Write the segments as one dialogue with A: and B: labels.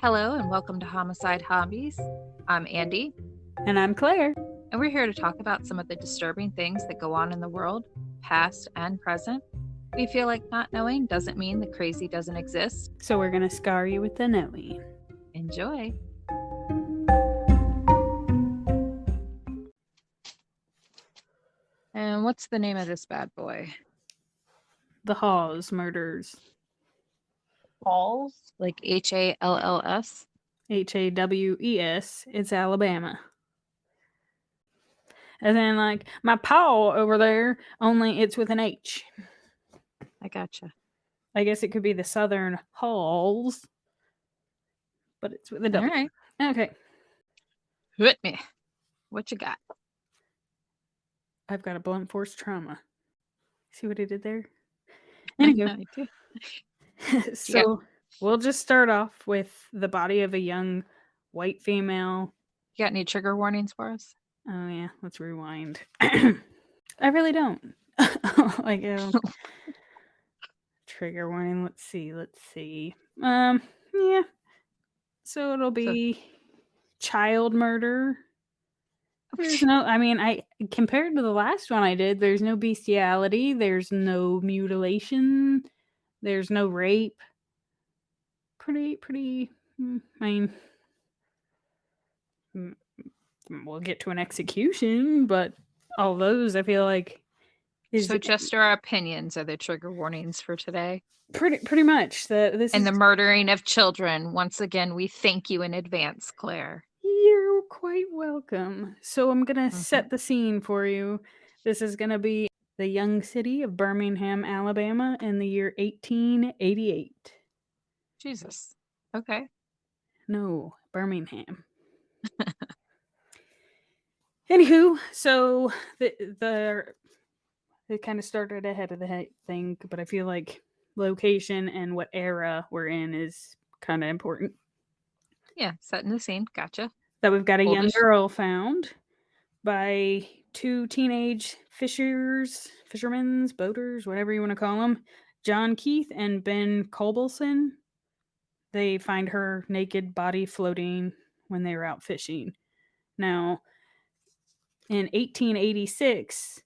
A: Hello and welcome to Homicide Hobbies. I'm Andy,
B: And I'm Claire.
A: and we're here to talk about some of the disturbing things that go on in the world, past and present. We feel like not knowing doesn't mean the crazy doesn't exist.
B: So we're going to scar you with the knowing.
A: Enjoy. And what's the name of this bad boy?
B: The Hawes murders.
A: Halls? Like Halls?
B: Hawes. It's Alabama. As in, like, my paw over there, only it's with an H.
A: I gotcha.
B: I guess it could be the Southern Halls, but it's with a
A: All
B: W.
A: right.
B: Okay.
A: Hit me. What you got?
B: I've got a blunt force trauma. See what I did there? Anywho. So we'll just start off with the body of a young white female.
A: You got any trigger warnings for us?
B: Oh yeah, let's rewind. I really don't. Like trigger warning. Let's see. Yeah. So it'll be child murder. There's no, compared to the last one I did, there's no bestiality, there's no mutilation, there's no rape. Pretty, we'll get to an execution, but all those I feel like
A: So just our opinions are the trigger warnings for today.
B: Pretty much.
A: The murdering of children. Once again, we thank you in advance, Claire.
B: You're quite welcome. So I'm going to set the scene for you. This is going to be the young city of Birmingham, Alabama in the year 1888.
A: Jesus. Okay.
B: No, Birmingham. Anywho, so it kind of started ahead of the thing, but I feel like location and what era we're in is kind of important.
A: Yeah, setting the scene. Gotcha.
B: That we've got a young girl found by two teenage fishermen, boaters, whatever you want to call them, John Keith and Ben Colbelson. They find her naked body floating when they were out fishing. Now, in 1886,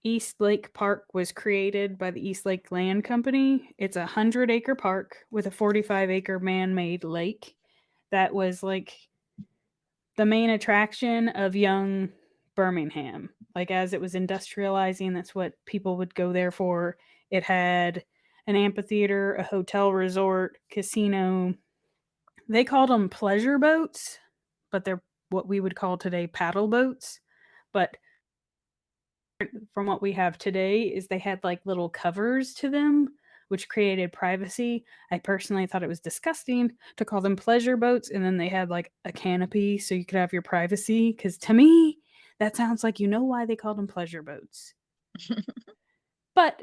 B: East Lake Park was created by the East Lake Land Company. It's a 100-acre park with a 45-acre man-made lake. That was like the main attraction of young Birmingham. Like as it was industrializing, that's what people would go there for. It had an amphitheater, a hotel resort, casino. They called them pleasure boats, but they're what we would call today paddle boats. But from what we have today is they had like little covers to them, which created privacy. I personally thought it was disgusting to call them pleasure boats, and then they had like a canopy so you could have your privacy, because to me, that sounds like you know why they called them pleasure boats. But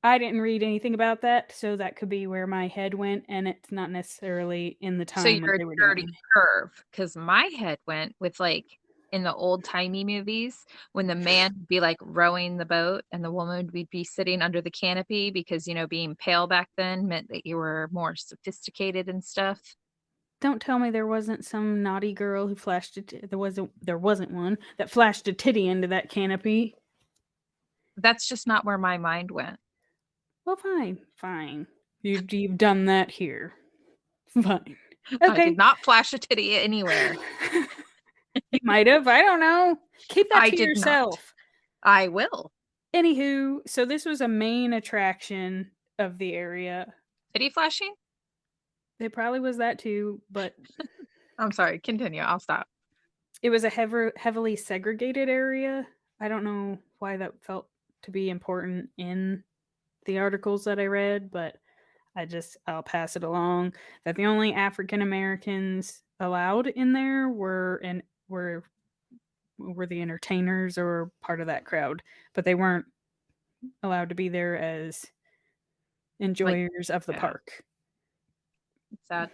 B: I didn't read anything about that, so that could be where my head went, and it's not necessarily in the time.
A: So you're a dirty curve, because my head went with like in the old-timey movies when the man would be like rowing the boat and the woman would be sitting under the canopy because, you know, being pale back then meant that you were more sophisticated and stuff.
B: Don't tell me there wasn't some naughty girl who flashed there wasn't one that flashed a titty into that canopy.
A: That's just not where my mind went.
B: Well, fine. You've done that here. Fine. Okay.
A: I did not flash a titty anywhere.
B: You might have. I don't know. Keep that to yourself.
A: Not. I will.
B: Anywho, so this was a main attraction of the area.
A: Titty flashing?
B: It probably was that too, but...
A: I'm sorry. Continue. I'll stop.
B: It was a heavily segregated area. I don't know why that felt to be important in the articles that I read, but I'll pass it along. That the only African Americans allowed in there were the entertainers or part of that crowd, but they weren't allowed to be there as enjoyers of the park.
A: It's sad.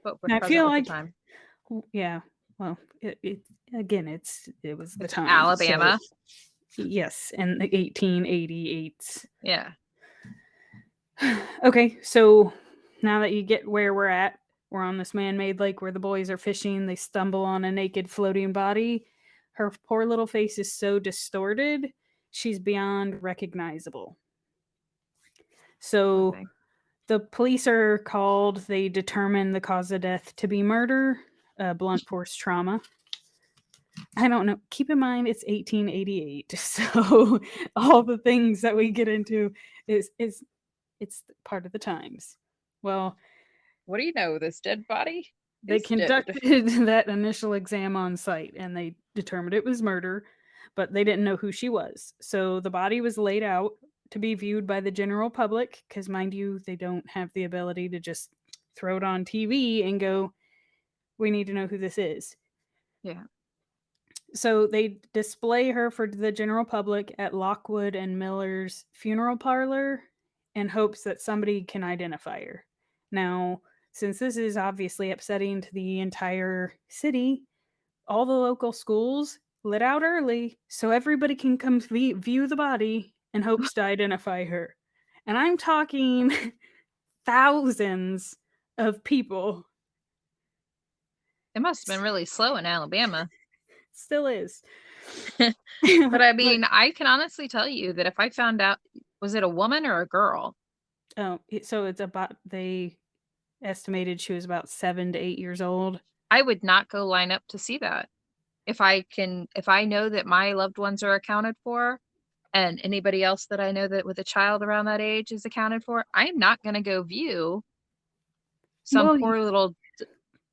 A: But
B: I feel like, yeah, well, it was the time.
A: Alabama.
B: So, yes, in the 1888s.
A: Yeah.
B: Okay, so now that you get where we're at, We're on this man-made lake where the boys are fishing. They stumble on a naked floating body. Her poor little face is so distorted, she's beyond recognizable.
A: Poor
B: So
A: thing.
B: the police are called. They determine the cause of death to be murder, blunt force trauma. I don't know. Keep in mind it's 1888, so all the things that we get into is it's part of the times. Well,
A: What do you know? This dead body
B: they
A: is dead.
B: conducted that initial exam on site and they determined it was murder, but they didn't know who she was. So the body was laid out to be viewed by the general public because, mind you, they don't have the ability to just throw it on TV and go, we need to know who this is.
A: Yeah.
B: So they display her for the general public at Lockwood and Miller's funeral parlor in hopes that somebody can identify her. Now, since this is obviously upsetting to the entire city, all the local schools lit out early so everybody can come view the body in hopes to identify her. And I'm talking thousands of people.
A: It must have been really slow in Alabama.
B: Still is.
A: But I
B: But
A: mean, I can honestly tell you that if I found out, was it a woman or a girl?
B: oh, so it's about they estimated she was about 7 to 8 years old.
A: I would not go line up to see that. If I know that my loved ones are accounted for and anybody else that I know that with a child around that age is accounted for, I'm not gonna go view some
B: Well,
A: poor little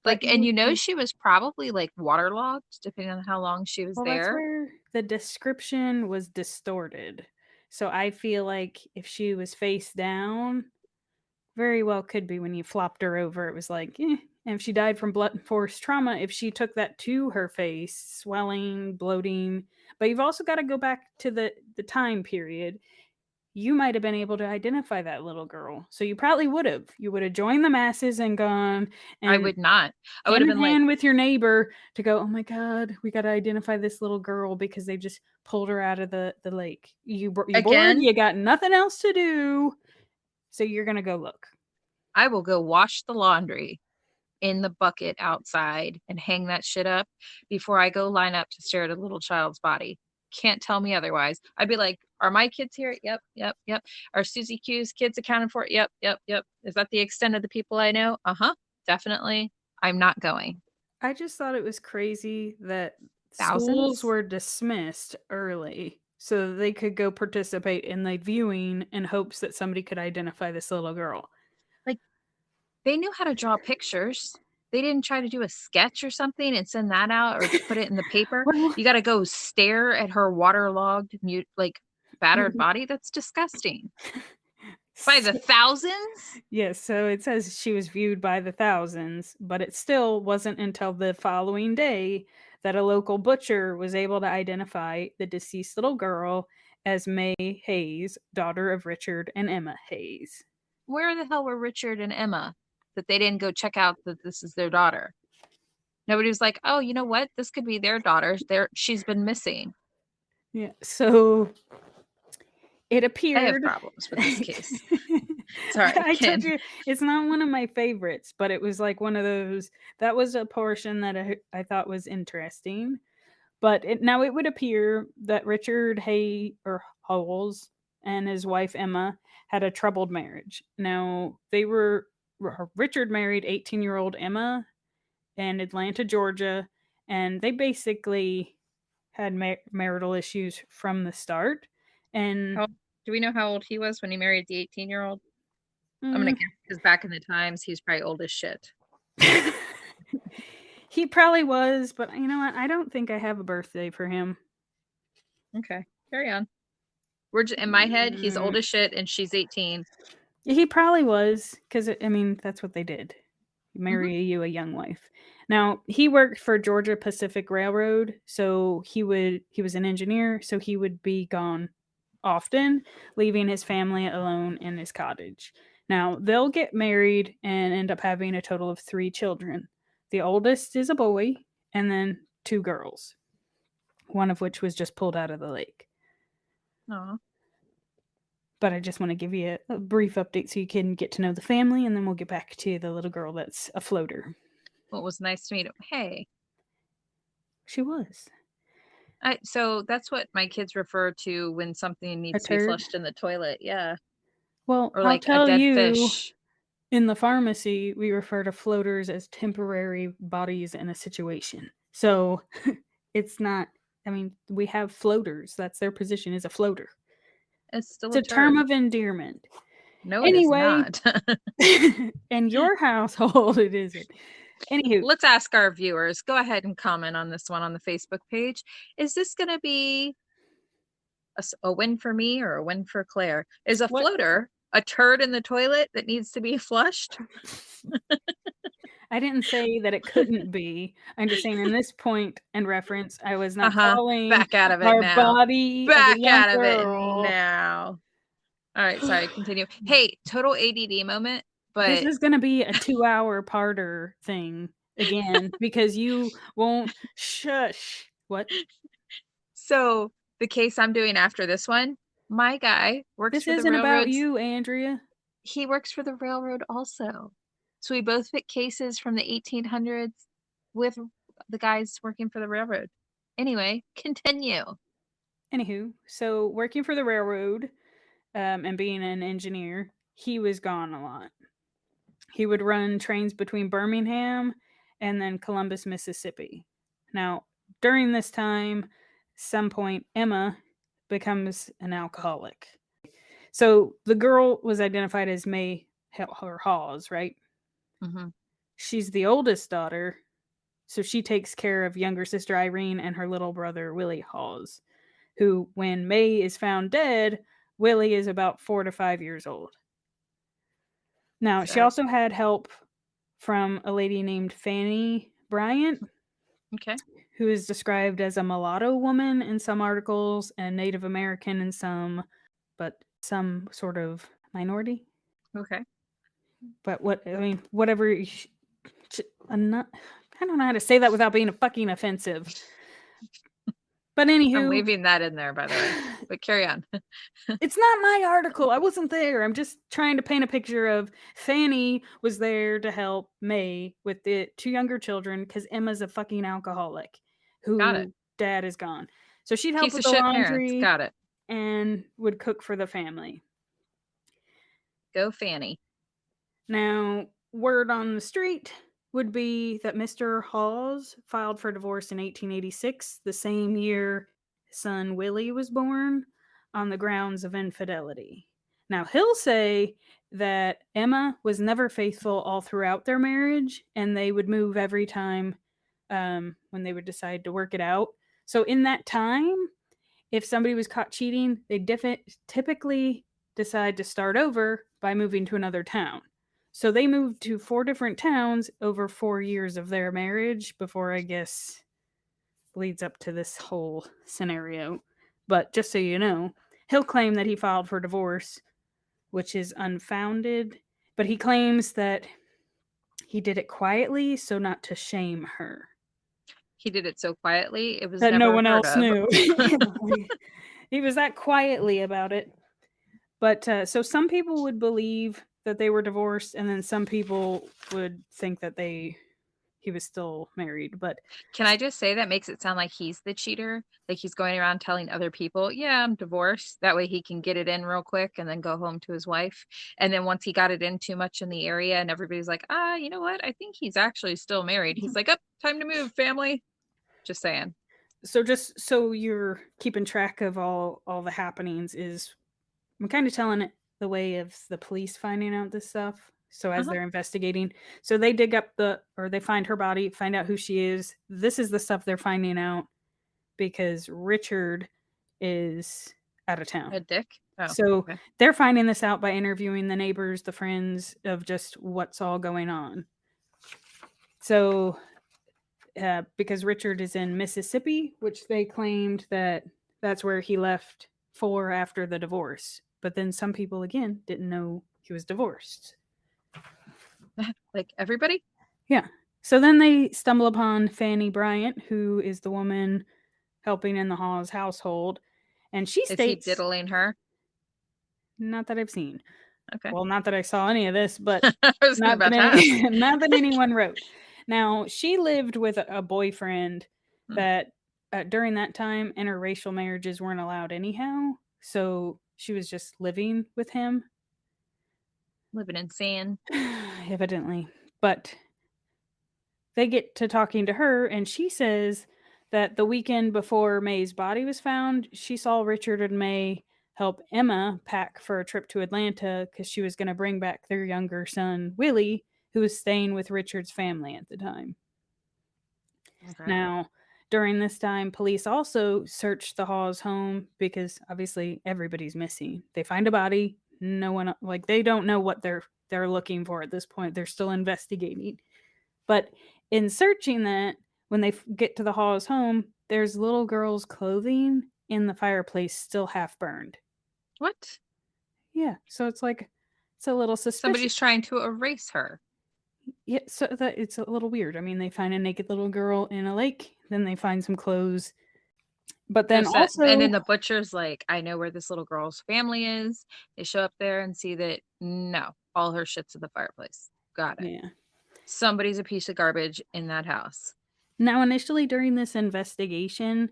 B: but
A: like, and
B: you
A: you know
B: you
A: she was probably, like, waterlogged depending on how long she was
B: well, that's
A: there.
B: where the description was distorted. So I feel like if she was face down, very well could be when you flopped her over, it was like, "Eh." And if she died from blunt force trauma, if she took that to her face, swelling, bloating, but you've also gotta go back to the time period. You might have been able to identify that little girl. So you probably would have. You would have joined the masses and gone
A: I
B: and
A: would not. I would
B: hand
A: have
B: in
A: been like,
B: hand with your neighbor to go, "Oh my god, we gotta identify this little girl because they just pulled her out of the lake. You bored,
A: "Again,
B: you got nothing else to do, so you're gonna go look."
A: I will go wash the laundry in the bucket outside and hang that shit up before I go line up to stare at a little child's body. Can't tell me otherwise. I'd be like, "Are my kids here? Yep, yep, yep. Are Susie Q's kids accounted for? Yep, yep, yep. Is that the extent of the people I know? Uh-huh. Definitely. I'm not going."
B: I just thought it was crazy that schools
A: Thousands?
B: were dismissed early so they could go participate in the viewing in hopes that somebody could identify this little girl.
A: Like, they knew how to draw pictures. They didn't try to do a sketch or something and send that out or put it in the paper.
B: Well,
A: You gotta go stare at her waterlogged, mute like, battered body? That's disgusting. By the thousands?
B: yes, so it says she was viewed by the thousands, but it still wasn't until the following day that a local butcher was able to identify the deceased little girl as May Hayes, daughter of Richard and Emma Hayes.
A: Where the hell were Richard and Emma that they didn't go check out that this is their daughter? Nobody was like, "Oh, you know what? This could be their daughter. She's been missing."
B: Yeah, so it
A: I have
B: appeared.
A: problems with this case. Sorry,
B: I told
A: kid.
B: you it's not one of my favorites, but it was like one of those that was a portion that I thought was interesting. But now it would appear that Richard Hay or Hawes and his wife Emma had a troubled marriage. Now they were Richard married 18-year-old Emma in Atlanta, Georgia, and they basically had marital issues from the start. And
A: How do we know how old he was when he married the 18-year-old? I'm gonna
B: mm,
A: guess because back in the times, he's probably old as shit.
B: he probably was, but you know what? I don't think I have a birthday for him.
A: Okay, carry on. We're in my head, he's
B: Mm,
A: old as shit and she's 18.
B: he probably was, because I mean that's what they did.
A: Mhm.
B: Marry you a young wife. Now he worked for Georgia Pacific Railroad, so he was an engineer, so he would be gone often, leaving his family alone in his cottage. Now they'll get married and end up having a total of 3 children. The oldest is a boy, and then 2 girls, one of which was just pulled out of the lake.
A: Aw.
B: But I just want to give you a brief update so you can get to know the family, and then we'll get back to the little girl that's a floater.
A: Well, it was nice to meet him. Hey.
B: She was.
A: So that's what my kids refer to when something
B: A
A: needs to be
B: turd.
A: flushed in the toilet. Yeah.
B: Well,
A: Or
B: I'll
A: like a
B: tell
A: dead
B: you,
A: fish.
B: in the pharmacy, we refer to floaters as temporary bodies in a situation. So it's not, I mean, we have floaters. That's their position, is a floater.
A: It's still
B: It's
A: a
B: a term
A: turd.
B: of endearment.
A: No, it is
B: Anyway,
A: not.
B: in your household, it isn't. Anywho,
A: Let's ask our viewers. Go ahead and comment on this one on the Facebook page. Is this going to be a win for me or a win for Claire? Is a
B: what
A: floater a turd in the toilet that needs to be flushed?
B: I didn't say that it couldn't be. I'm just saying in this point and reference, I was not
A: Uh-huh.
B: calling
A: Back out of it
B: our
A: now.
B: body of a
A: Back
B: young
A: out of it
B: girl.
A: now. All right, sorry, continue. Hey, total ADD moment,
B: This
A: but
B: is gonna be a 2-hour parter thing again because you won't shush. What?
A: so the case I'm doing after this one, my guy works
B: This
A: for the
B: isn't about
A: railroads.
B: you, Andrea.
A: He works for the railroad also. So we both fit cases from the 1800s with the guys working for the railroad. Anyway, continue.
B: Anywho, so working for the railroad and being an engineer, he was gone a lot. He would run trains between Birmingham and then Columbus, Mississippi. Now, during this time, some point, Emma becomes an alcoholic. So the girl was identified as May or Hawes, right?
A: Mm-hmm.
B: She's the oldest daughter, so she takes care of younger sister Irene and her little brother Willie Hawes, who, when May is found dead, Willie is about 4 to 5 years old. Now, she
A: So,
B: also had help from a lady named Fanny Bryant,
A: okay.
B: who is described as a mulatto woman in some articles and Native American in some, but some sort of minority.
A: Okay.
B: But whatever. I'm not, I don't know how to say that without being fucking offensive. But
A: I'm
B: anywho,
A: leaving that in there, by the way. But carry on.
B: it's not my article. I wasn't there. I'm just trying to paint a picture of Fanny was there to help May with the two younger children because Emma's a fucking alcoholic
A: Got it.
B: who dad is gone. So she'd help
A: Piece
B: with
A: of
B: the
A: shit parents.
B: laundry
A: Got it.
B: and would cook for the family.
A: Go Fanny.
B: Now, word on the street would be that Mr. Hawes filed for divorce in 1886, the same year his son Willie was born, on the grounds of infidelity. Now, he'll say that Emma was never faithful all throughout their marriage, and they would move every time when they would decide to work it out. So, in that time, if somebody was caught cheating, they typically decide to start over by moving to another town. So they moved to 4 different towns over 4 years of their marriage before, I guess, leads up to this whole scenario. But just so you know, he'll claim that he filed for divorce, which is unfounded, but he claims that he did it quietly so not to shame her.
A: He did it so quietly, it was
B: That no
A: never
B: one
A: heard
B: else
A: of.
B: knew. He was that quietly about it. But so some people would believe that they were divorced, and then some people would think that he was still married. But
A: Can I just say that makes it sound like he's the cheater? Like he's going around telling other people, yeah, I'm divorced. That way he can get it in real quick and then go home to his wife. And then once he got it in too much in the area and everybody's like, you know what? I think he's actually still married. He's like, time to move, family. Just saying.
B: so just so you're keeping track of all the happenings, is I'm kind of telling it the way of the police finding out this stuff. So as
A: Uh-huh.
B: they're investigating, so they dig up or they find her body, find out who she is. This is the stuff they're finding out because Richard is out of town.
A: A dick? Oh,
B: So
A: okay.
B: they're finding this out by interviewing the neighbors, the friends of just what's all going on. So, because Richard is in Mississippi, which they claimed that that's where he left for after the divorce. But then some people, again, didn't know he was divorced.
A: Like everybody?
B: Yeah. So then they stumble upon Fanny Bryant, who is the woman helping in the Hawes household. And she
A: Is he
B: states
A: diddling her?
B: Not that I've seen.
A: Okay.
B: Well, not that I saw any of this, but
A: I was
B: not that
A: about to ask.
B: not that anyone wrote. Now, she lived with a boyfriend
A: Hmm.
B: that, during that time, interracial marriages weren't allowed anyhow, so she was just living with him,
A: Living in sand.
B: evidently. But they get to talking to her, and she says that the weekend before May's body was found, she saw Richard and May help Emma pack for a trip to Atlanta because she was going to bring back their younger son, Willie, who was staying with Richard's family at the time.
A: Okay.
B: Now, during this time, police also searched the Hawes home because obviously everybody's missing. They find a body, no one like they don't know what they're looking for at this point. They're still investigating. But in searching that, when they get to the Hawes home, there's little girl's clothing in the fireplace still half burned.
A: What?
B: Yeah, so it's like it's a little suspicious.
A: Somebody's trying to erase her.
B: Yeah, so that it's a little weird. I mean, they find a naked little girl in a lake, then they find some clothes. But then
A: There's that, and
B: also,
A: then the butcher's like, I know where this little girl's family is. They show up there and see that no, all her shit's in the fireplace. Got it.
B: yeah.
A: Somebody's a piece of garbage in that house.
B: Now, initially during this investigation,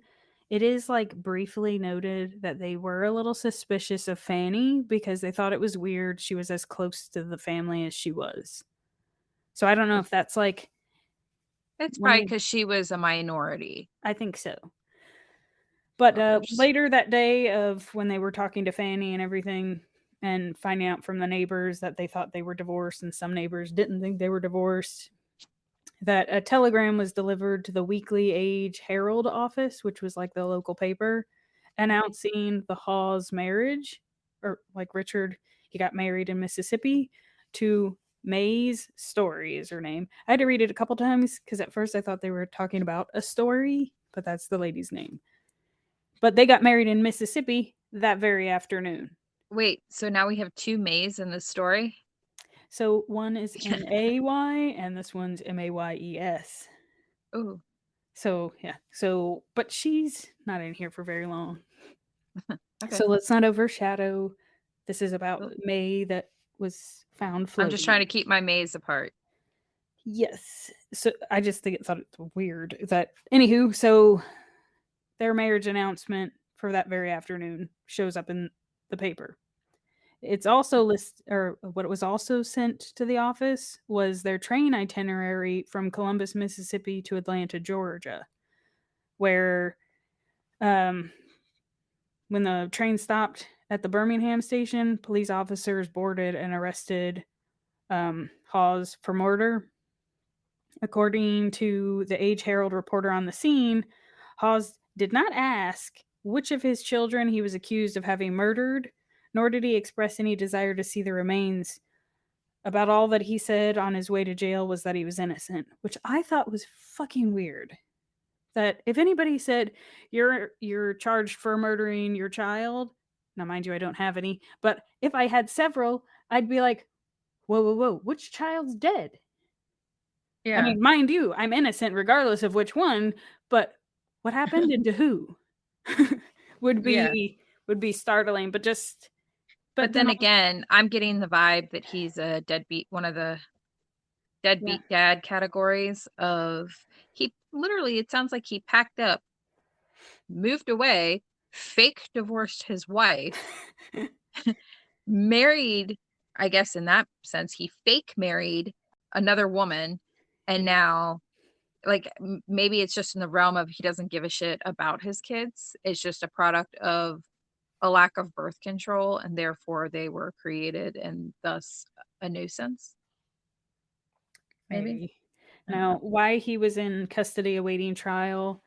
B: it is like briefly noted that they were a little suspicious of Fanny because they thought it was weird she was as close to the family as she was. So I don't know if that's like
A: It's
B: when
A: probably
B: they,
A: because she was a minority.
B: I think so. But
A: Others.
B: later that day of when they were talking to Fanny and everything and finding out from the neighbors that they thought they were divorced and some neighbors didn't think they were divorced, that a telegram was delivered to the Weekly Age Herald office, which was like the local paper, announcing the Hawes marriage, or like Richard, he got married in Mississippi to May's Story is her name. I had to read it a couple times because at first I thought they were talking about a story, but that's the lady's name. But they got married in Mississippi that very afternoon.
A: Wait, so now we have 2 Mays in this story?
B: So one is May and this one's Mayes.
A: Ooh,
B: So yeah. So but she's not in here for very long.
A: okay.
B: So let's not overshadow. This is about
A: Well,
B: May that was found
A: I'm just trying to
B: floating.
A: keep my Mays apart.
B: Yes. So I just think thought it's weird that anywho, so their marriage announcement for that very afternoon shows up in the paper. It's also list or what it was also sent to the office was their train itinerary from Columbus, Mississippi to Atlanta, Georgia, where um when the train stopped at the Birmingham station, police officers boarded and arrested Hawes for murder. According to the Age Herald reporter on the scene, Hawes did not ask which of his children he was accused of having murdered, nor did he express any desire to see the remains. About all that he said on his way to jail was that he was innocent, which I thought was fucking weird. That if anybody said you're charged for murdering your child, now mind you, I don't have any, but if I had several, I'd be like, whoa, whoa, whoa, which child's dead? I
A: Yeah,
B: mean, mind you, I'm innocent regardless of which one, but what happened and to who would
A: yeah.
B: be startling. But just but
A: But
B: then
A: then again, I'm getting the vibe that he's a deadbeat, one of the
B: yeah.
A: deadbeat dad categories of he literally, it sounds like he packed up, moved away, fake divorced his wife, married, I guess in that sense, he fake married another woman, and
B: Yeah.
A: now like maybe it's just in the realm of he doesn't give a shit about his kids. It's just a product of a lack of birth control and therefore they were created and thus a nuisance, maybe?
B: Maybe.
A: I don't
B: Now,
A: know.
B: why he was in custody awaiting trial,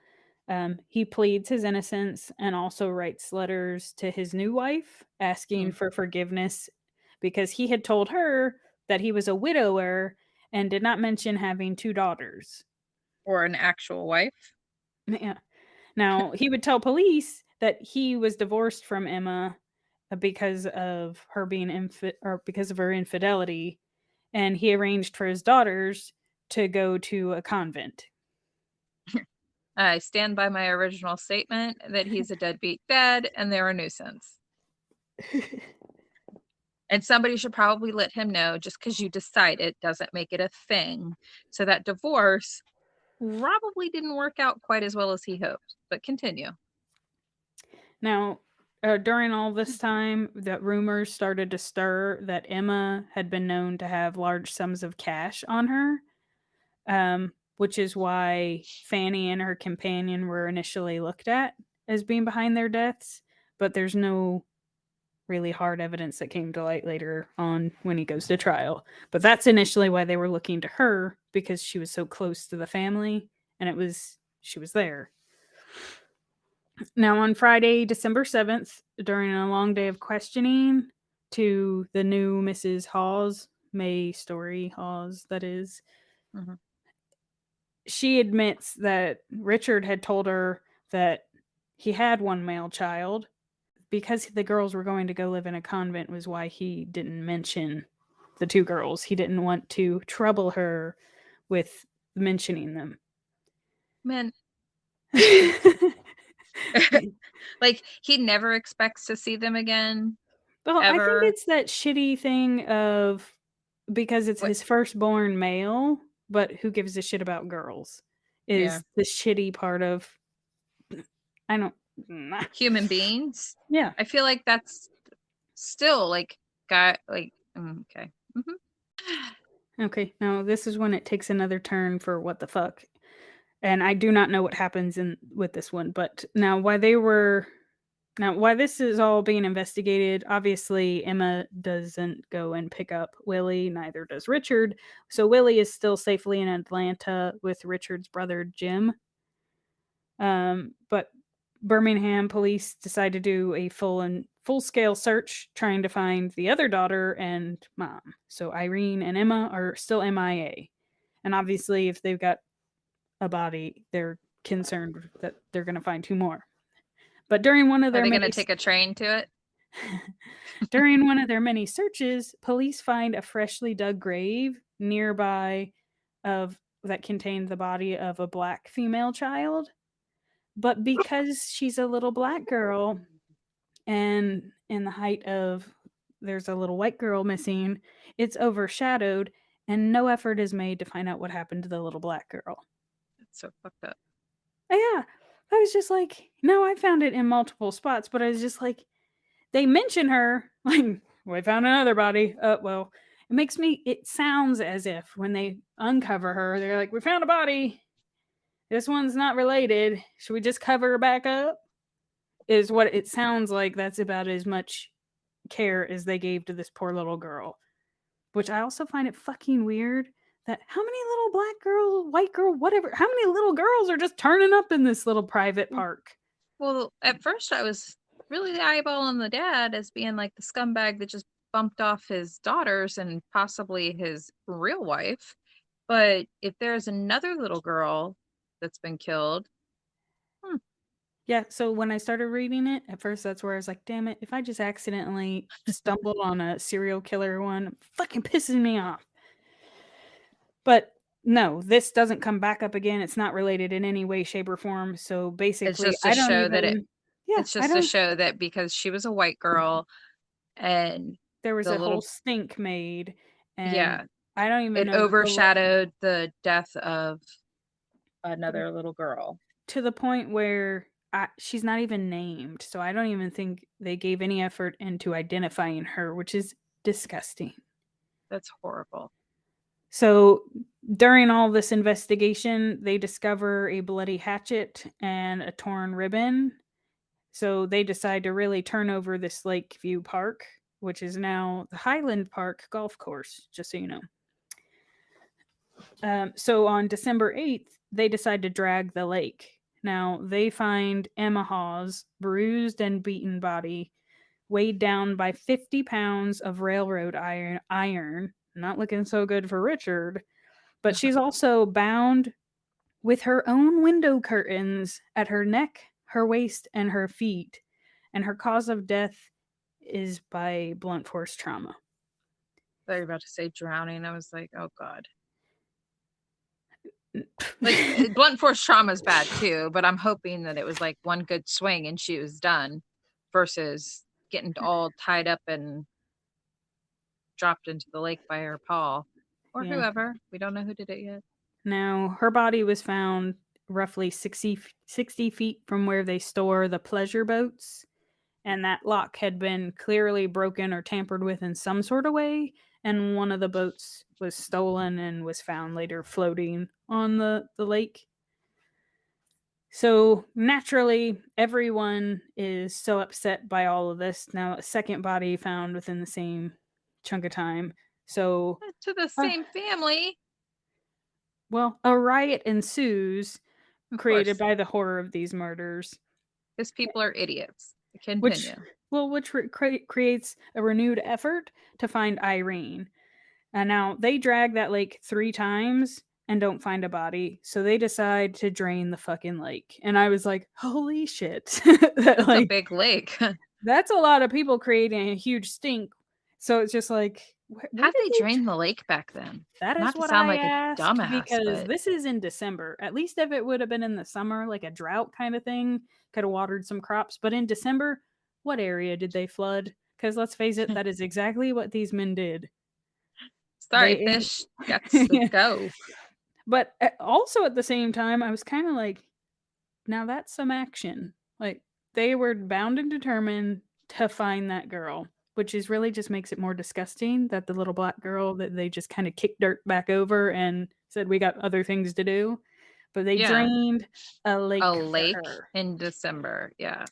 B: he pleads his innocence and also writes letters to his new wife asking
A: Mm.
B: for forgiveness because he had told her that he was a widower and did not mention having two daughters.
A: Or an actual wife.
B: Yeah. Now, he would tell police that he was divorced from Emma because of her being or because of her infidelity, and he arranged for his daughters to go to a convent.
A: I stand by my original statement that he's a deadbeat dad and they're a nuisance. And somebody should probably let him know, just because you decide it doesn't make it a thing. So that divorce probably didn't work out quite as well as he hoped. But continue.
B: Now, during all this time, that rumors started to stir that Emma had been known to have large sums of cash on her, which is why Fanny and her companion were initially looked at as being behind their deaths. But there's no really hard evidence that came to light later on when he goes to trial. But that's initially why they were looking to her, because she was so close to the family and she was there. Now, on Friday, December 7th, during a long day of questioning to the new Mrs. Hawes, May Story Hawes, that is,
A: Mhm.
B: she admits that Richard had told her that he had one male child. Because the girls were going to go live in a convent was why he didn't mention the two girls. He didn't want to trouble her with mentioning them.
A: Man, like he never expects to see them again,
B: Well, I think
A: ever.
B: it's that shitty thing of because it's
A: What?
B: his firstborn male, but who gives a shit about girls
A: Yeah.
B: is the shitty part of I don't
A: Human beings.
B: yeah.
A: I feel like that's still like got like okay.
B: Okay, now this is when it takes another turn for what the fuck. And I do not know what happens in with this one, but why this is all being investigated, obviously Emma doesn't go and pick up Willie, neither does Richard. So Willie is still safely in Atlanta with Richard's brother Jim. But Birmingham police decide to do a full scale search trying to find the other daughter and mom. So Irene and Emma are still MIA. And obviously if they've got a body, they're concerned that they're going to find two more. But during one of
A: Are
B: their
A: they going to
B: many
A: take a train to it?
B: during one of their many searches, police find a freshly dug grave nearby of that contained the body of a black female child. But because she's a little black girl and in the height of there's a little white girl missing, it's overshadowed and no effort is made to find out what happened to the little black girl.
A: It's so fucked up.
B: Yeah. I was just like, no, I found it in multiple spots, but I was just like, they mention her, like, we found another body. Well, it sounds as if when they uncover her, they're like, we found a body. This one's not related. Should we just cover her back up? Is what it sounds like. That's about as much care as they gave to this poor little girl. Which I also find it fucking weird that how many little black girl, white girl, whatever, how many little girls are just turning up in this little private park?
A: Well, at first I was really eyeballing the dad as being like the scumbag that just bumped off his daughters and possibly his real wife. But if there's another little girl that's been killed,
B: Yeah, so when I started reading it, at first that's where I was like, damn it, if I just accidentally stumbled on a serial killer one, it fucking pisses me off. But no, this doesn't come back up again. It's not related in any way, shape, or form. So
A: it's
B: basically,
A: just to show that it
B: yeah,
A: it's
B: I
A: just to
B: don't,
A: show that because she was a white girl and
B: there was
A: the
B: a whole
A: little
B: stink made, and
A: yeah,
B: I don't even
A: it
B: know that
A: overshadowed the death of another little girl.
B: to the point where she's not even named. So I don't even think they gave any effort into identifying her, which is disgusting.
A: That's horrible.
B: So during all this investigation, they discover a bloody hatchet and a torn ribbon. So they decide to really turn over this Lakeview Park, which is now the Highland Park Golf Course, just so you know. So on December 8th, they decide to drag the lake. Now they find Emma Hawes' bruised and beaten body, weighed down by 50 pounds of railroad iron. Not looking so good for Richard. But she's also bound with her own window curtains at her neck, her waist, and her feet. And her cause of death is by blunt force trauma.
A: I thought you were about to say drowning. I was like, oh God. Like blunt force trauma is bad too, but I'm hoping that it was like one good swing and she was done versus getting all tied up and dropped into the lake by her paw. Or
B: Yeah.
A: whoever. We don't know who did it yet.
B: Now, her body was found roughly 60 feet from where they store the pleasure boats, and that lock had been clearly broken or tampered with in some sort of way, and one of the boats was stolen and was found later floating on the lake. So naturally, everyone is so upset by all of this. Now, a second body found within the same chunk of time. So,
A: To the
B: uh,
A: same family.
B: well, a riot ensues
A: Of
B: created
A: course.
B: by the horror of these murders,
A: Because people are idiots.
B: which
A: Continue.
B: which creates a renewed effort to find Irene. And now they drag that lake 3 times and don't find a body, so they decide to drain the fucking lake. And I was like, "Holy shit!"
A: That's a
B: like
A: big lake.
B: that's a lot of people creating a huge stink. So it's just like, where
A: How'd
B: did
A: they
B: they
A: drain the lake back then?
B: That is
A: Not to
B: what
A: sound
B: I
A: like a
B: ask
A: dumbass,
B: because
A: but
B: this is in December. At least if it would have been in the summer, like a drought kind of thing, could have watered some crops. But in December, what area did they flood? Because let's face it, that is exactly what these men did.
A: sorry,
B: They,
A: fish. Gets to go.
B: but also at the same time, I was kind of like, now that's some action. Like they were bound and determined to find that girl, which is really just makes it more disgusting that the little black girl that they just kind of kicked dirt back over and said we got other things to do. But they
A: Yeah.
B: drained a
A: A
B: lake for
A: lake
B: her.
A: in December. Yeah.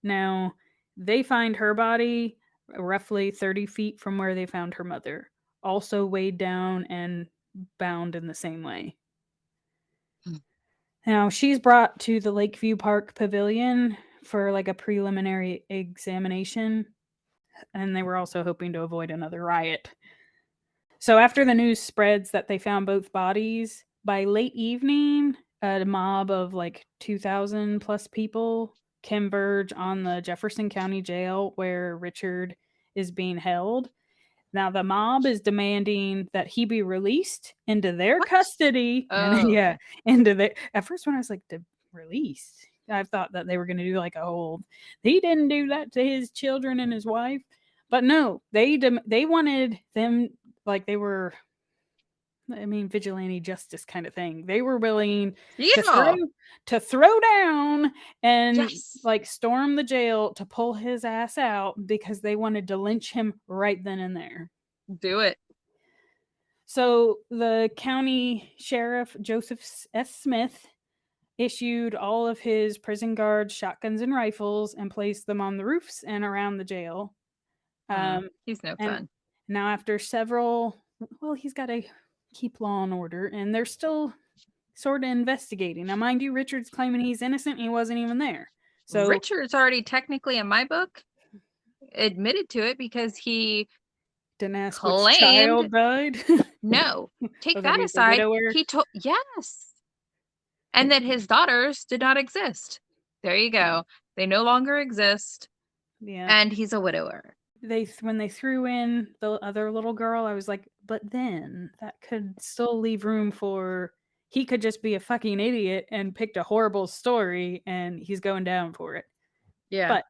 B: Now, they find her body roughly 30 feet from where they found her mother, also weighed down and bound in the same way.
A: Hmm.
B: Now, she's brought to the Lakeview Park Pavilion for like a preliminary examination, and they were also hoping to avoid another riot. So, after the news spreads that they found both bodies, by late evening, a mob of like 2,000 plus people converge on the Jefferson County Jail where Richard is being held. Now, the mob is demanding that he be released into their
A: What?
B: custody. And
A: Oh,
B: yeah,
A: okay.
B: into the. At first, when I was like, released, I thought that they were going to do like a whole. He didn't do that to his children and his wife. But no, they wanted them like they were, I mean, vigilante justice kind of thing. They were willing to
A: Yeah.
B: throw down and
A: Yes.
B: like storm the jail to pull his ass out because they wanted to lynch him right then and there.
A: Do it.
B: So the county sheriff Joseph S. Smith issued all of his prison guards shotguns and rifles and placed them on the roofs and around the jail.
A: He's no
B: And
A: fun.
B: now after several, well, he's got to keep law and order, and they're still sort of investigating. Now, mind you, Richard's claiming he's innocent. He wasn't even there. So
A: Richard's already technically in my book admitted to it because he
B: didn't ask which
A: claimed
B: child died.
A: no. Take
B: Oh, that
A: that
B: he was a
A: aside.
B: widower.
A: He told yes. And that his daughters did not exist. There you go. They no longer exist.
B: Yeah.
A: And he's a widower.
B: When they threw in the other little girl, I was like, but then that could still leave room for he could just be a fucking idiot and picked a horrible story and he's going down for it.
A: Yeah.
B: But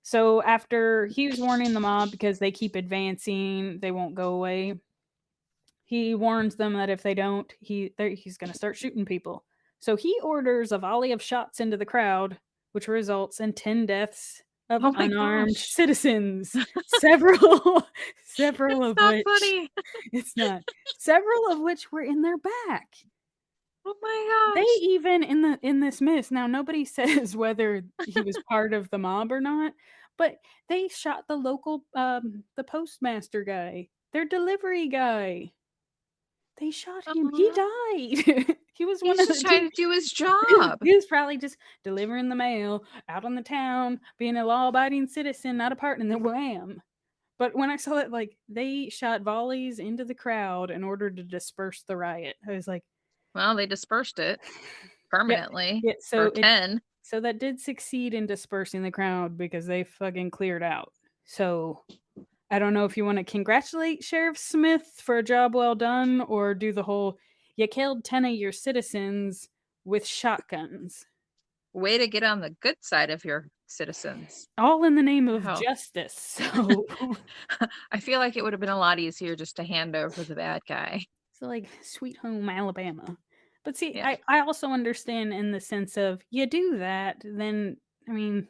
B: so after he was warning the mob because they keep advancing, they won't go away. He warns them that if they don't, he's going to start shooting people. So he orders a volley of shots into the crowd, which results in 10 deaths of
A: Oh my
B: unarmed
A: gosh.
B: citizens. Several
A: It's
B: of
A: not
B: which
A: funny.
B: it's not. Several of which were in their back.
A: Oh my
B: They
A: gosh.
B: even in this miss. Now nobody says whether he was part of the mob or not, but they shot the local the postmaster guy, their delivery guy. They shot him. He
A: Aw.
B: died. He was one
A: He's
B: of
A: just
B: the two.
A: trying to do his job.
B: He was probably just delivering the mail out on the town, being a law-abiding citizen, not a part, and then wham. But when I saw that, like, they shot volleys into the crowd in order to disperse the riot, I was like,
A: Well, they dispersed it
B: yeah,
A: permanently
B: yeah.
A: for 10.
B: So that did succeed in dispersing the crowd because they fucking cleared out. So I don't know if you want to congratulate Sheriff Smith for a job well done or do the whole you killed 10 of your citizens with shotguns.
A: Way to get on the good side of your citizens.
B: All in the name of
A: Hell,
B: justice. So,
A: I feel like it would have been a lot easier just to hand over the bad guy.
B: so like Sweet Home Alabama. But see,
A: Yeah.
B: I also understand in the sense of you do that, then I mean,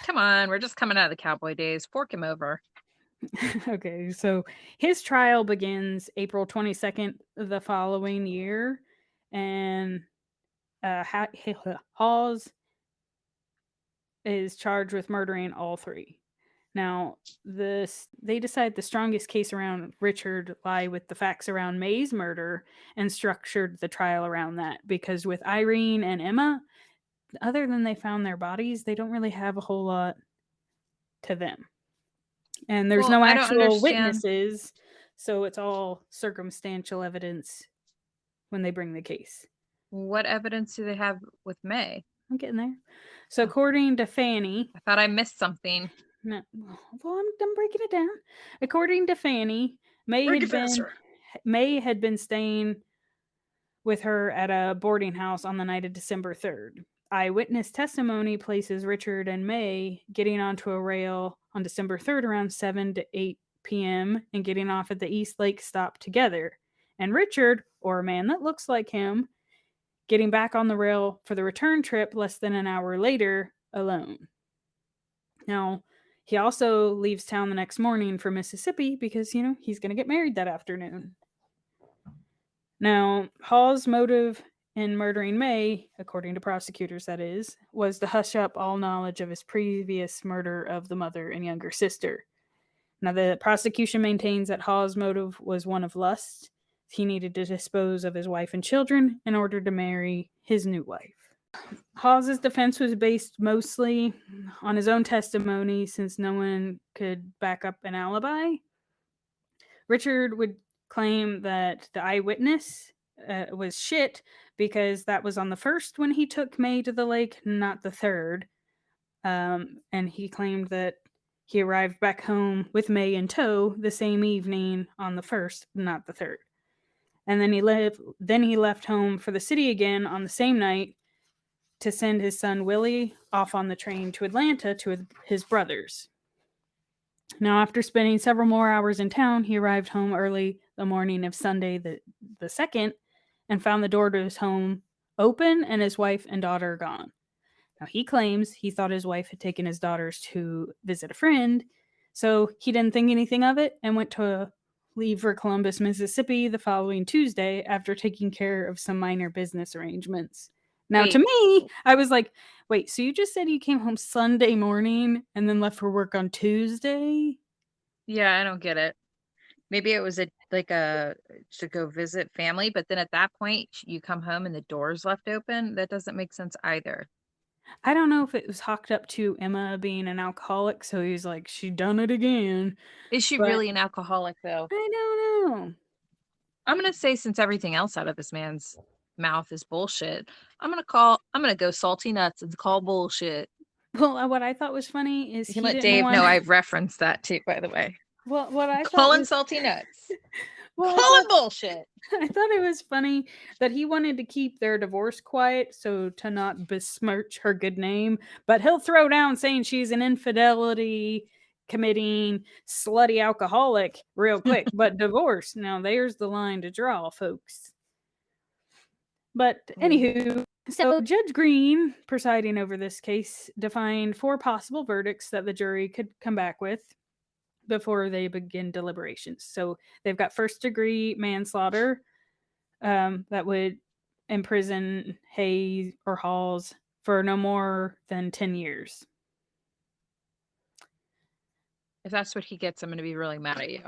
A: Come on, we're just coming out of the cowboy days. Fork him over.
B: okay, so his trial begins April 22nd the following year, and Hawes is charged with murdering all three. Now, they decide the strongest case around Richard lie with the facts around May's murder and structured the trial around that because with Irene and Emma, other than they found their bodies, they don't really have a whole lot to them. And there's
A: Well,
B: no
A: I don't
B: actual
A: understand
B: witnesses, so it's all circumstantial evidence when they bring the case.
A: what evidence do they have with May?
B: I'm getting there. So
A: Oh,
B: according to Fanny,
A: I thought I missed something.
B: no, well, I'm breaking it down. According to Fanny,
A: Break it faster.
B: May had been staying with her at a boarding house on the night of December 3rd. Eyewitness testimony places Richard and May getting onto a rail on December 3rd around 7 to 8 p.m. and getting off at the East Lake stop together. And Richard, or a man that looks like him, getting back on the rail for the return trip less than an hour later alone. Now, he also leaves town the next morning for Mississippi because, he's going to get married that afternoon. Now, Hall's motive in murdering May, according to prosecutors, that is, was to hush up all knowledge of his previous murder of the mother and younger sister. Now, the prosecution maintains that Hall's motive was one of lust. He needed to dispose of his wife and children in order to marry his new wife. Hawes's defense was based mostly on his own testimony since no one could back up an alibi. Richard would claim that the eyewitness was shit because that was on the first when he took May to the lake, not the third. And he claimed that he arrived back home with May in tow the same evening on the first, not the third. And then he left home for the city again on the same night to send his son Willie off on the train to Atlanta to his brothers. Now, after spending several more hours in town, he arrived home early the morning of Sunday the 2nd and found the door to his home open and his wife and daughter gone. Now, he claims he thought his wife had taken his daughters to visit a friend, so he didn't think anything of it and went to leave for Columbus, Mississippi the following Tuesday after taking care of some minor business arrangements. Now, to
A: Wait,
B: me, I was like, wait, so you just said you came home Sunday morning and then left for work on Tuesday?
A: yeah, I don't get it. Maybe it was to go visit family, but then at that point you come home and the door's left open. That doesn't make sense either.
B: I don't know if it was hocked up to Emma being an alcoholic, so he's like, she done it again.
A: Is she
B: But
A: really an alcoholic though?
B: I don't know.
A: I'm gonna say since everything else out of this man's mouth is bullshit, I'm gonna go salty nuts and call bullshit.
B: Well, what I thought was funny is
A: You can
B: he
A: let
B: didn't
A: Dave know
B: want.
A: I've referenced that too, by the way.
B: Well, what I thought
A: Call him
B: was.
A: salty nuts.
B: Well,
A: Call him bullshit.
B: I thought it was funny that he wanted to keep their divorce quiet so to not besmirch her good name, but he'll throw down saying she's an infidelity committing slutty alcoholic real quick. But divorce, now there's the line to draw, folks. But anywho, so Judge Green, presiding over this case, defined 4 possible verdicts that the jury could come back with before they begin deliberations. So they've got first degree manslaughter that would imprison Hayes or Halls for no more than 10 years.
A: If that's what he gets, I'm gonna be really mad at you.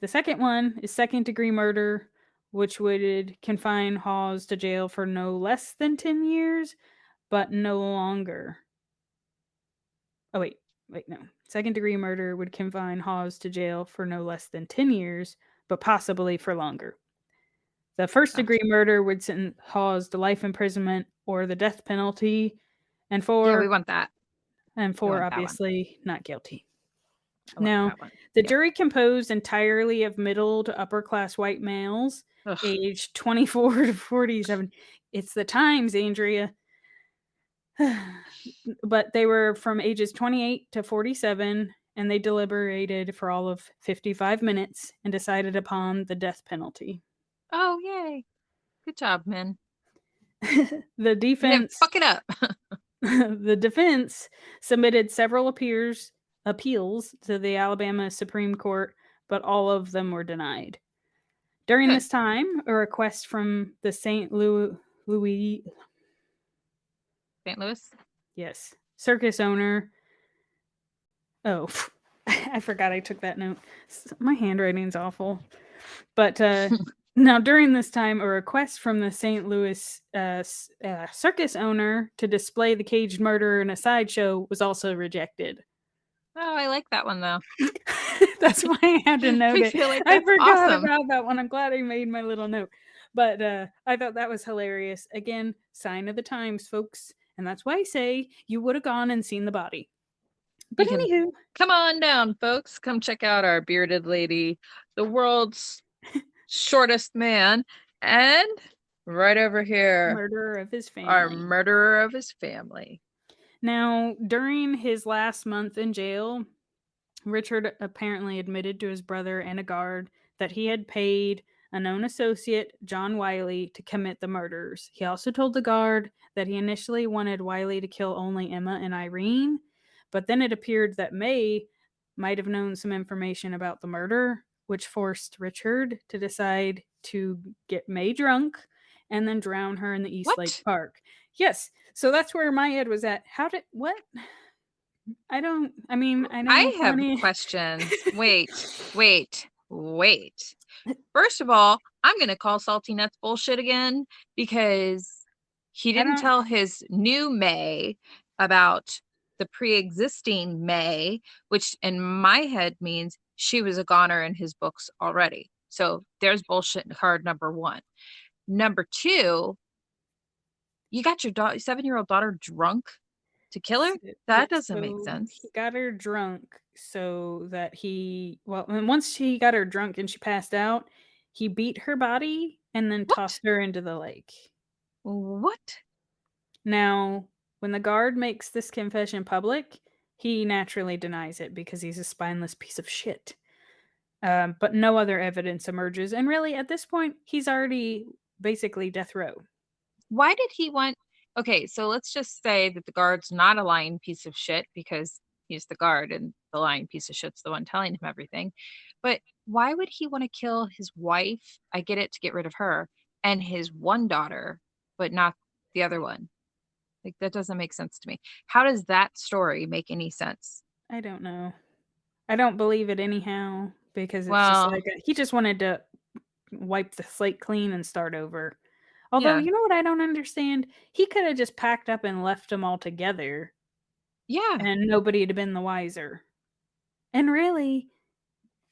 B: The second one is second degree murder, which would confine Hawes to jail for no less than 10 years, but no longer. Oh, wait, no. Second degree murder would confine Hawes to jail for no less than 10 years, but possibly for longer. The first degree murder would sentence Hawes to life imprisonment or the death penalty, and
A: Yeah, we want that.
B: obviously not guilty.
A: I want
B: Now,
A: that one.
B: the
A: Yeah.
B: jury composed entirely of middle to upper class white males,
A: Ugh.
B: aged 24 to 47. It's the times, Andrea. But they were from ages 28 to 47, and they deliberated for all of 55 minutes and decided upon the death penalty.
A: Oh, yay. Good job, man.
B: The
A: You didn't
B: defense
A: fuck it up.
B: the defense submitted several appeals to the Alabama Supreme Court, but all of them were denied. During
A: Good.
B: this time, a request from the Louis,
A: St. Louis?
B: yes, circus owner. Oh, I forgot I took that note. My handwriting's awful. But now, during this time, a request from the St. Louis circus owner to display the caged murderer in a sideshow was also rejected.
A: Oh, I like that one, though.
B: That's why I had to note
A: I
B: it.
A: feel like
B: I
A: that's
B: forgot
A: awesome.
B: about that one. I'm glad I made my little note. But I thought that was hilarious. Again, sign of the times, folks. And that's why I say you would have gone and seen the body.
A: You
B: But
A: can
B: anywho,
A: come on down, folks. Come check out our bearded lady, the world's shortest man, and right over here,
B: murderer of his
A: our
B: family.
A: murderer of his family.
B: Now, during his last month in jail, Richard apparently admitted to his brother and a guard that he had paid a known associate, John Wiley, to commit the murders. He also told the guard that he initially wanted Wiley to kill only Emma and Irene, but then it appeared that May might have known some information about the murder, which forced Richard to decide to get May drunk and then drown her in the East Lake
A: What?
B: Park. Yes, so that's where my head was at. How did what? I mean, I know
A: I have
B: money.
A: questions. Wait. First of all, I'm going to call Salty Nuts bullshit again because he
B: I
A: didn't
B: don't
A: tell his new May about the pre-existing May, which in my head means she was a goner in his books already. So there's bullshit card number one. Number two, you got your 7-year-old daughter drunk to kill her? That
B: Yes,
A: doesn't make
B: so
A: sense.
B: he got her drunk so that and once he got her drunk and she passed out, he beat her body and then
A: What?
B: tossed her into the lake.
A: What?
B: Now, when the guard makes this confession public, he naturally denies it because he's a spineless piece of shit. But no other evidence emerges, and really, at this point, he's already basically death row.
A: Why did he want Okay, so let's just say that the guard's not a lying piece of shit because he's the guard and the lying piece of shit's the one telling him everything. But why would he want to kill his wife? I get it, to get rid of her, and his one daughter, but not the other one. Like, that doesn't make sense to me. How does that story make any sense?
B: I don't know. I don't believe it anyhow because it's just
A: Well,
B: like he just wanted to wipe the slate clean and start over. Although,
A: yeah.
B: you know what I don't understand? He could have just packed up and left them all together
A: Yeah.
B: and nobody had been the wiser. And really,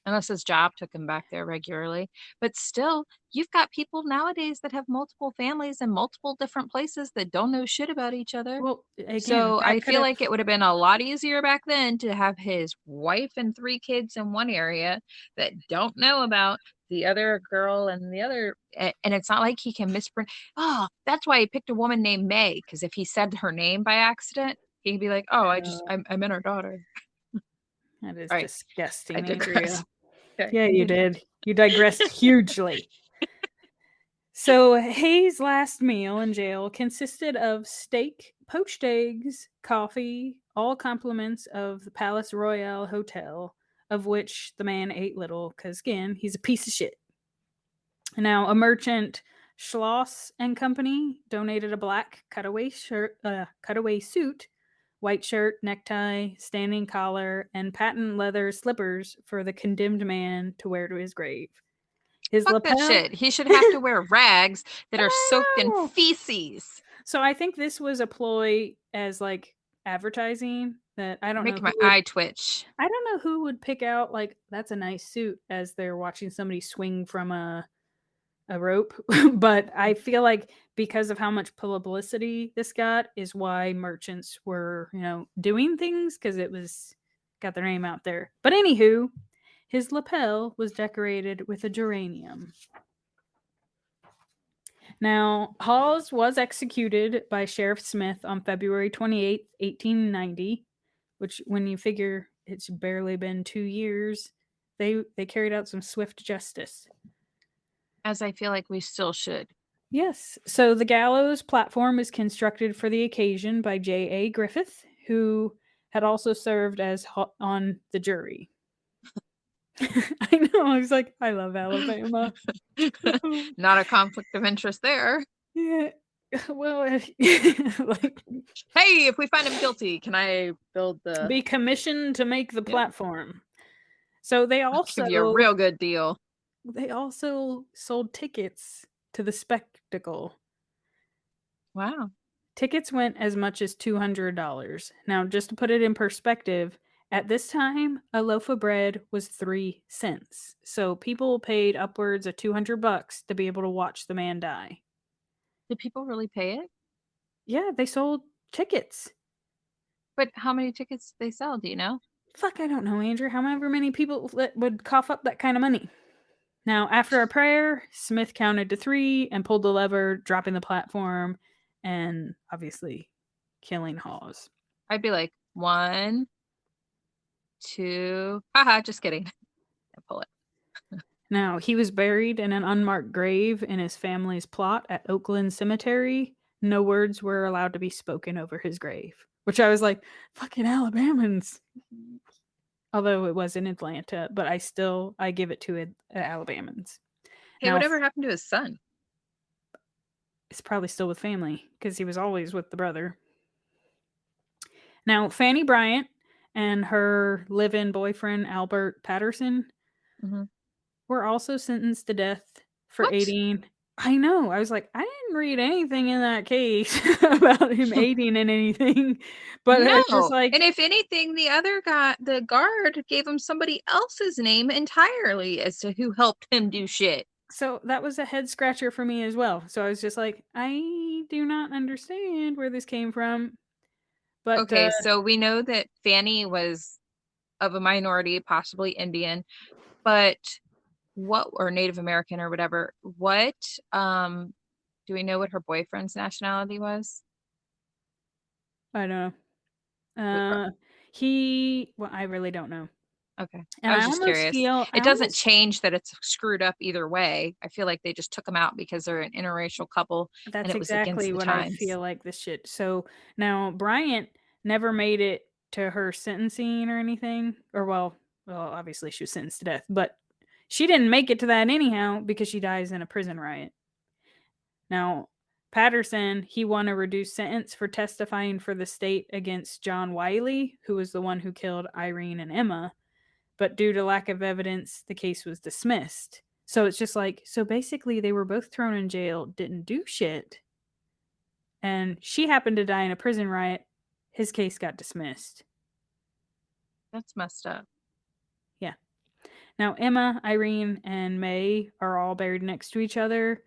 A: Unless his job took him back there regularly. But still, you've got people nowadays that have multiple families in multiple different places that don't know shit about each other.
B: well, again,
A: So
B: that
A: I
B: could
A: feel
B: have
A: like it would have been a lot easier back then to have his wife and 3 kids in one area that don't know about the other girl and the other, and it's not like he can misprint. Oh, that's why he picked a woman named May, because if he said her name by accident, he'd be like, "Oh, I meant her daughter."
B: that is
A: All right, I
B: disgusting,
A: digress.
B: Andrea.
A: Okay,
B: Yeah, you
A: continue.
B: did. You digressed hugely. So Hayes' last meal in jail consisted of steak, poached eggs, coffee, all compliments of the Palace Royale Hotel, of which the man ate little because, again, he's a piece of shit. Now, a merchant, Schloss and Company, donated a black cutaway suit, white shirt, necktie, standing collar, and patent leather slippers for the condemned man to wear to his grave. His
A: Fuck that
B: lapel.
A: shit. He should have to wear rags that are soaked
B: I
A: in
B: know.
A: feces.
B: So I think this was a ploy as like advertising that I
A: You're
B: don't know
A: making
B: who
A: my
B: would
A: eye twitch.
B: I don't know who would pick out like that's a nice suit as they're watching somebody swing from a rope, but I feel like because of how much publicity this got is why merchants were, doing things because it was got their name out there. But anywho, his lapel was decorated with a geranium. Now, Hawes was executed by Sheriff Smith on February 28th, 1890, which, when you figure it's barely been 2 years, they carried out some swift justice.
A: As I feel like we still should.
B: Yes. So the gallows platform is constructed for the occasion by J.A. Griffith, who had also served as on the jury. I know. I was like, I love Alabama.
A: Not a conflict of interest there.
B: Yeah. Well, like,
A: hey, if we find him guilty, can I build the
B: be commissioned to make the platform? So
A: I'll give you a real good deal.
B: they also sold tickets to the spectacle.
A: Wow.
B: Tickets went as much as $200. Now, just to put it in perspective, at this time, a loaf of bread was 3 cents. So people paid upwards of $200 to be able to watch the man die.
A: Did people really pay it?
B: Yeah, they sold tickets.
A: But how many tickets did they sell? Do you know?
B: Fuck, I don't know, Andrew. However many people would cough up that kind of money. Now, after a prayer, Smith counted to 3 and pulled the lever, dropping the platform and obviously killing Hawes.
A: I'd be like, 1, 2. Haha, just kidding. I pull it.
B: Now, he was buried in an unmarked grave in his family's plot at Oakland Cemetery. No words were allowed to be spoken over his grave, which I was like, fucking Alabamans. Although it was in Atlanta, but I give it to Alabamans.
A: Hey,
B: Now,
A: whatever happened to his son?
B: It's probably still with family because he was always with the brother. Now, Fanny Bryant and her live-in boyfriend, Albert Patterson, were also sentenced to death for aiding. I know. I was like, I didn't read anything in that case about him aiding in anything. But
A: no.
B: it's just like,
A: and if anything, the guard gave him somebody else's name entirely as to who helped him do shit.
B: So that was a head scratcher for me as well. So I was just like, I do not understand where this came from. But
A: okay, so we know that Fanny was of a minority, possibly Indian, but or Native American or whatever. What do we know what her boyfriend's nationality was?
B: I don't know. Well, I really don't know.
A: Okay.
B: And
A: I was just curious. It doesn't change that it's screwed up either way. I feel like they just took them out because they're an interracial couple.
B: That's
A: and it was against
B: exactly
A: the
B: what
A: times.
B: I feel like this shit. So now Bryant never made it to her sentencing or anything. Or well, obviously she was sentenced to death, but she didn't make it to that anyhow because she dies in a prison riot. Now, Patterson, he won a reduced sentence for testifying for the state against John Wiley, who was the one who killed Irene and Emma. But due to lack of evidence, the case was dismissed. So it's just like, so basically they were both thrown in jail, didn't do shit. And she happened to die in a prison riot. His case got dismissed.
A: That's messed up.
B: Yeah. Now, Emma, Irene, and May are all buried next to each other,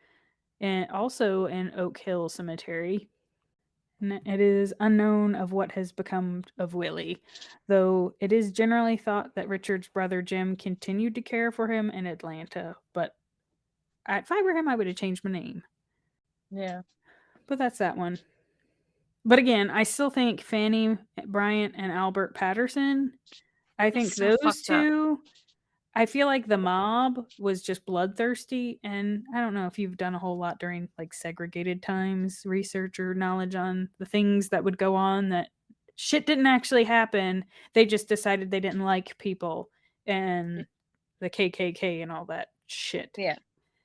B: and also in Oak Hill Cemetery. It is unknown of what has become of Willie, though it is generally thought that Richard's brother Jim continued to care for him in Atlanta. But if I were him, I would have changed my name.
A: Yeah.
B: But that's that one. But again, I still think Fanny Bryant and Albert Patterson, I think those two, I feel like the mob was just bloodthirsty. And I don't know if you've done a whole lot during like segregated times, research or knowledge on the things that would go on, that shit didn't actually happen. They just decided they didn't like people and the KKK and all that shit.
A: Yeah.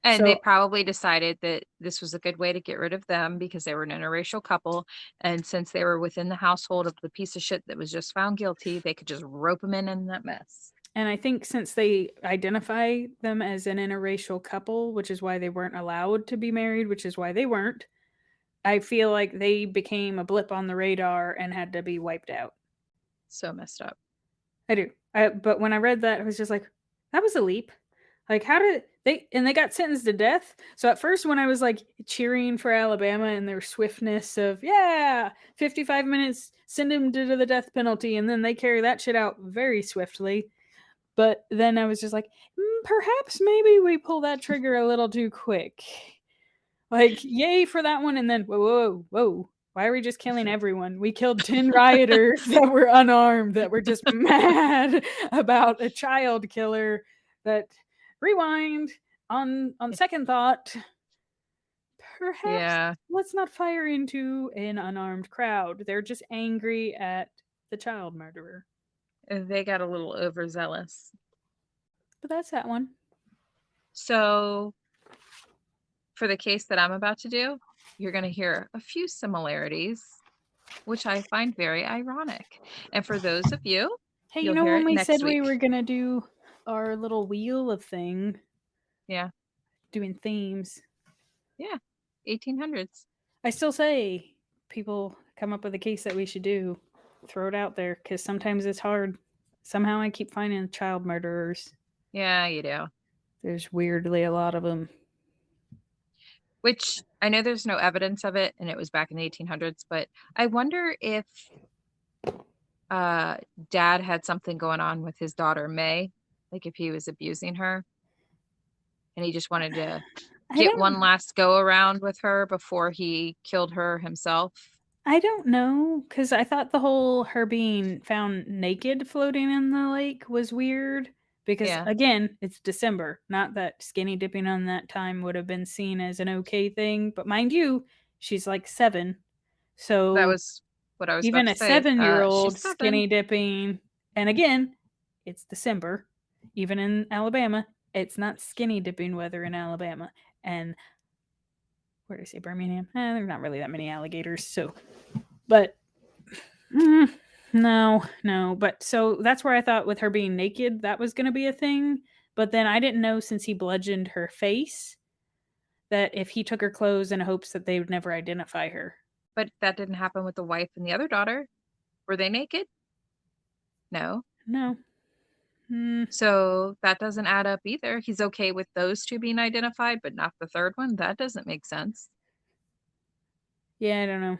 A: And they probably decided that this was a good way to get rid of them because they were an interracial couple. And since they were within the household of the piece of shit that was just found guilty, they could just rope them in that mess.
B: And I think since they identify them as an interracial couple, which is why they weren't allowed to be married, which is why they weren't, I feel like they became a blip on the radar and had to be wiped out.
A: So messed up.
B: I do. But when I read that, I was just like, that was a leap. Like, how did they got sentenced to death? So at first, when I was like cheering for Alabama and their swiftness of, 55 minutes, send them to the death penalty, and then they carry that shit out very swiftly. But then I was just like, perhaps maybe we pull that trigger a little too quick. Like, yay for that one, and then whoa, whoa, whoa. Why are we just killing everyone? We killed 10 rioters that were unarmed, that were just mad about a child killer. That rewind on second thought. Perhaps
A: Yeah,
B: let's not fire into an unarmed crowd. They're just angry at the child murderer.
A: they got a little overzealous.
B: But that's that one.
A: So, for the case that I'm about to do, you're going to hear a few similarities, which I find very ironic. And for those of you,
B: Hey, you
A: you'll
B: know
A: hear
B: when
A: it
B: we
A: next
B: said we
A: week.
B: were gonna do our little wheel of thing,
A: Yeah,
B: doing themes?
A: yeah, 1800s.
B: I still say people come up with a case that we should do. Throw it out there because sometimes it's hard. Somehow I keep finding child murderers.
A: Yeah, you do.
B: There's weirdly a lot of them.
A: Which I know there's no evidence of it, and it was back in the 1800s, but I wonder if dad had something going on with his daughter May, like if he was abusing her and he just wanted to
B: I
A: get one
B: don't
A: last go around with her before he killed her himself.
B: I don't know because I thought the whole her being found naked floating in the lake was weird. Because
A: Yeah,
B: again, it's December. Not that skinny dipping on that time would have been seen as an okay thing, but mind you, she's like 7.
A: that
B: So
A: was what I was about
B: even
A: to
B: a
A: say.
B: 7-year
A: She's
B: old
A: 7.
B: skinny dipping, and again, it's December, even in Alabama. It's not skinny dipping weather in Alabama. And where did I say Birmingham? There's not really that many alligators. So, but no. But so that's where I thought with her being naked, that was going to be a thing. But then I didn't know since he bludgeoned her face that if he took her clothes in hopes that they would never identify her.
A: But that didn't happen with the wife and the other daughter. Were they naked? No.
B: No.
A: So that doesn't add up either. He's okay with those two being identified, but not the third one. That doesn't make sense.
B: Yeah, I don't know.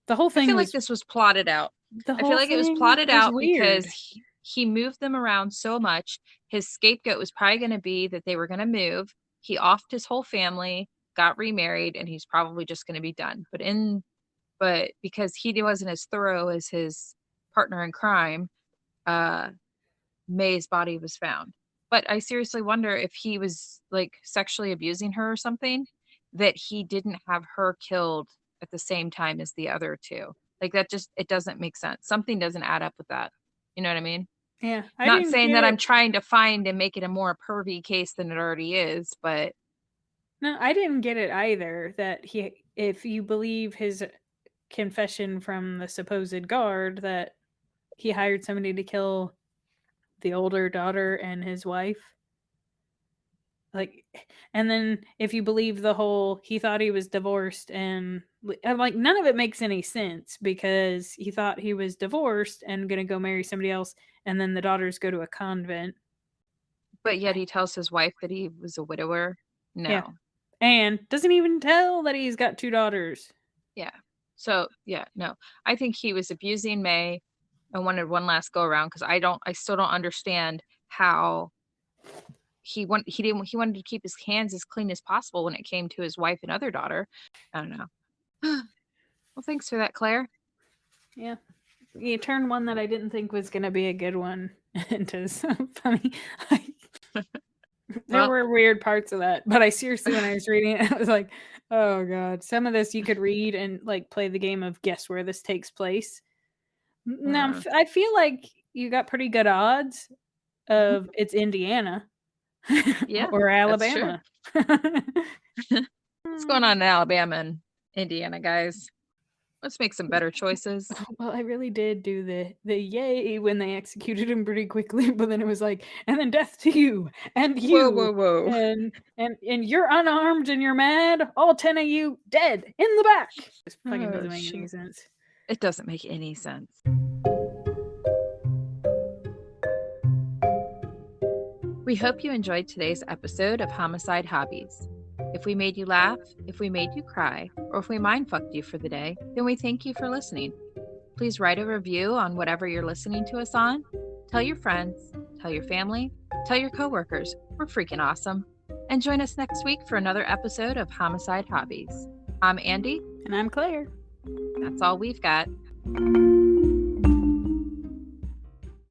B: The whole
A: I
B: thing
A: feel like
B: was
A: this was plotted out.
B: the
A: I feel
B: whole
A: like it was
B: thing
A: plotted
B: was
A: out
B: weird.
A: because he moved them around so much. His scapegoat was probably going to be that they were going to move. He offed his whole family, got remarried, and he's probably just going to be done. But because he wasn't as thorough as his partner in crime, uh, May's body was found. But I seriously wonder if he was like sexually abusing her or something, that he didn't have her killed at the same time as the other two. Like that just it doesn't make sense. Something doesn't add up with that. You know what I mean?
B: Yeah, I
A: Not
B: didn't
A: saying
B: get
A: that I'm
B: it.
A: trying to find and make it a more pervy case than it already is, but
B: No, I didn't get it either that he if you believe his confession from the supposed guard that he hired somebody to kill the older daughter and his wife. Like, and then if you believe the whole he thought he was divorced, and I'm like, none of it makes any sense because he thought he was divorced and gonna go marry somebody else, and then the daughters go to a convent.
A: but yet he tells his wife that he was a widower.
B: Yeah,
A: No.
B: and doesn't even tell that he's got 2 daughters.
A: Yeah. So yeah, no. I think he was abusing May and wanted one last go around because I still don't understand how he wanted to keep his hands as clean as possible when it came to his wife and other daughter. I don't know. Well, thanks for that, Claire.
B: Yeah, you turned one that I didn't think was gonna be a good one into some funny. There
A: Well,
B: were weird parts of that, but I seriously, when I was reading it, I was like, "Oh god!" Some of this you could read and like play the game of guess where this takes place. Now I feel like you got pretty good odds
A: mhm.
B: of it's Indiana
A: Yeah,
B: or
A: that's true.
B: Alabama.
A: What's going on in Alabama and Indiana, guys? Let's make some better choices.
B: Well, I really did do the yay when they executed him pretty quickly, but then it was like, and then death to you and
A: Whoa,
B: you
A: whoa, whoa.
B: and you're unarmed and you're mad. All 10 of you dead in the back. This fucking
A: Oh,
B: doesn't make any
A: shoot.
B: sense.
A: It doesn't make any sense. We hope you enjoyed today's episode of Homicide Hobbies. If we made you laugh, if we made you cry, or if we mind-fucked you for the day, then we thank you for listening. Please write a review on whatever you're listening to us on. Tell your friends, tell your family, tell your coworkers. We're freaking awesome. And join us next week for another episode of Homicide Hobbies. I'm Andy.
B: And I'm Claire.
A: That's all we've got.